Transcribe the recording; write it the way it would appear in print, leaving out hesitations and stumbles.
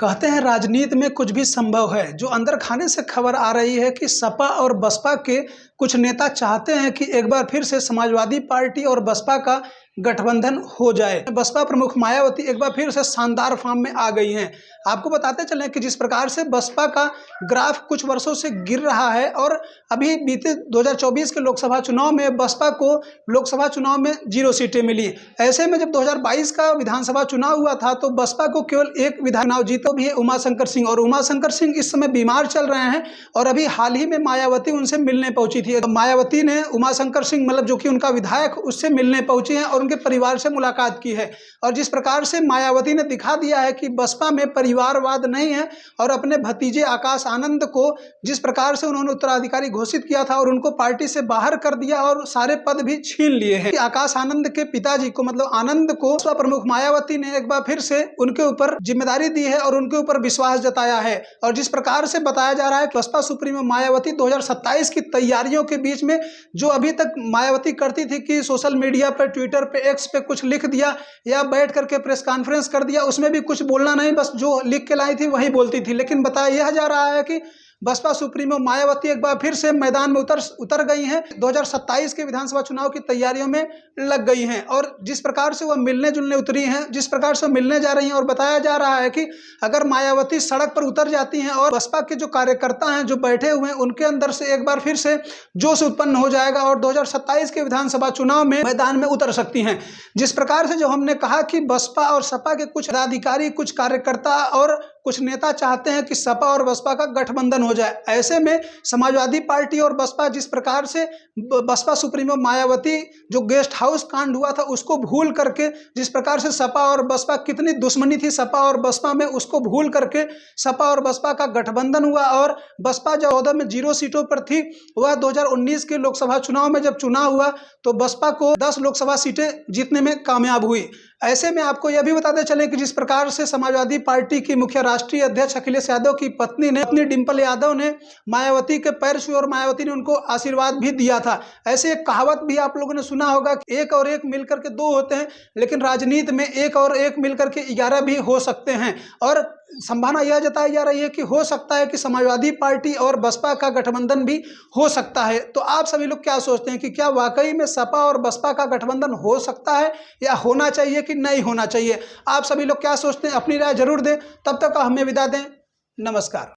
कहते हैं राजनीति में कुछ भी संभव है। जो अंदर खाने से खबर आ रही है कि सपा और बसपा के कुछ नेता चाहते हैं कि एक बार फिर से समाजवादी पार्टी और बसपा का गठबंधन हो जाए। बसपा प्रमुख मायावती एक बार फिर से शानदार फॉर्म में आ गई हैं। आपको बताते चलें कि जिस प्रकार से बसपा का ग्राफ कुछ वर्षों से गिर रहा है और अभी बीते 2024 के लोकसभा चुनाव में बसपा को लोकसभा चुनाव में 0 सीटें मिली। ऐसे में जब 2022 का विधानसभा चुनाव हुआ था तो बसपा को केवल एक विधान चुनाव जीतो भी है उमाशंकर सिंह, और उमाशंकर सिंह इस समय बीमार चल रहे हैं और अभी हाल ही में मायावती उनसे मिलने पहुंची थी। मायावती ने उमाशंकर सिंह मतलब जो कि उनका विधायक उससे मिलने पहुंची हैं और उनके परिवार से मुलाकात की है। और जिस प्रकार से मायावती ने दिखा दिया है कि बसपा में परिवारवाद नहीं है और अपने भतीजे आकाश आनंद को जिस प्रकार से उन्होंने उत्तराधिकारी घोषित किया था और उनको पार्टी से बाहर कर दिया और सारे पद भी छीन लिए हैं। आकाश आनंद के पिताजी को मतलब आनंद को बसपा प्रमुख मायावती ने एक बार फिर से उनके ऊपर जिम्मेदारी दी है और उनके ऊपर विश्वास जताया है। और जिस प्रकार से बताया जा रहा है बसपा सुप्रीमो मायावती 2027 की तैयारियों के बीच में जो अभी तक मायावती करती थी कि सोशल मीडिया पर, ट्विटर पे, एक्स पे कुछ लिख दिया या बैठ करके प्रेस कॉन्फ्रेंस कर दिया, उसमें भी कुछ बोलना नहीं, बस जो लिख के लाई थी वही बोलती थी। लेकिन बताया यह जा रहा है कि बसपा सुप्रीमो मायावती एक बार फिर से मैदान में उतर गई हैं, 2027 के विधानसभा चुनाव की तैयारियों में लग गई हैं। और जिस प्रकार से वह मिलने जुलने उतरी हैं, जिस प्रकार से मिलने जा रही हैं, और बताया जा रहा है कि अगर मायावती सड़क पर उतर जाती हैं और बसपा के जो कार्यकर्ता हैं जो बैठे हुए हैं उनके अंदर से एक बार फिर से जोश उत्पन्न हो जाएगा और 2027 के विधानसभा चुनाव में मैदान में उतर सकती हैं। जिस प्रकार से जो हमने कहा कि बसपा और सपा के कुछ पदाधिकारी, कुछ कार्यकर्ता और कुछ नेता चाहते हैं कि सपा और बसपा का गठबंधन हो जाए। ऐसे में समाजवादी पार्टी और बसपा जिस प्रकार से बसपा सुप्रीमो मायावती जो गेस्ट हाउस कांड हुआ था उसको भूल करके, जिस प्रकार से सपा और बसपा कितनी दुश्मनी थी सपा और बसपा में, उसको भूल करके सपा और बसपा का गठबंधन हुआ और बसपा जो 14 में 0 सीटों पर थी वह 2019 के लोकसभा चुनाव में जब चुनाव हुआ तो बसपा को 10 लोकसभा सीटें जीतने में कामयाब हुई। ऐसे में आपको यह भी बताते चलें कि जिस प्रकार से समाजवादी पार्टी की मुख्य राष्ट्रीय अध्यक्ष अखिलेश यादव की पत्नी ने, अपनी डिंपल यादव ने मायावती के पैर छुए और मायावती ने उनको आशीर्वाद भी दिया था। ऐसे एक कहावत भी आप लोगों ने सुना होगा कि 1 और 1 मिलकर के 2 होते हैं, लेकिन राजनीति में 1 और 1 मिलकर के 11 भी हो सकते हैं। और संभावना यह जताई जा रही है कि हो सकता है कि समाजवादी पार्टी और बसपा का गठबंधन भी हो सकता है। तो आप सभी लोग क्या सोचते हैं कि क्या वाकई में सपा और बसपा का गठबंधन हो सकता है या होना चाहिए कि नहीं होना चाहिए? आप सभी लोग क्या सोचते हैं? अपनी राय जरूर दें। तब तक हमें विदा दें। नमस्कार।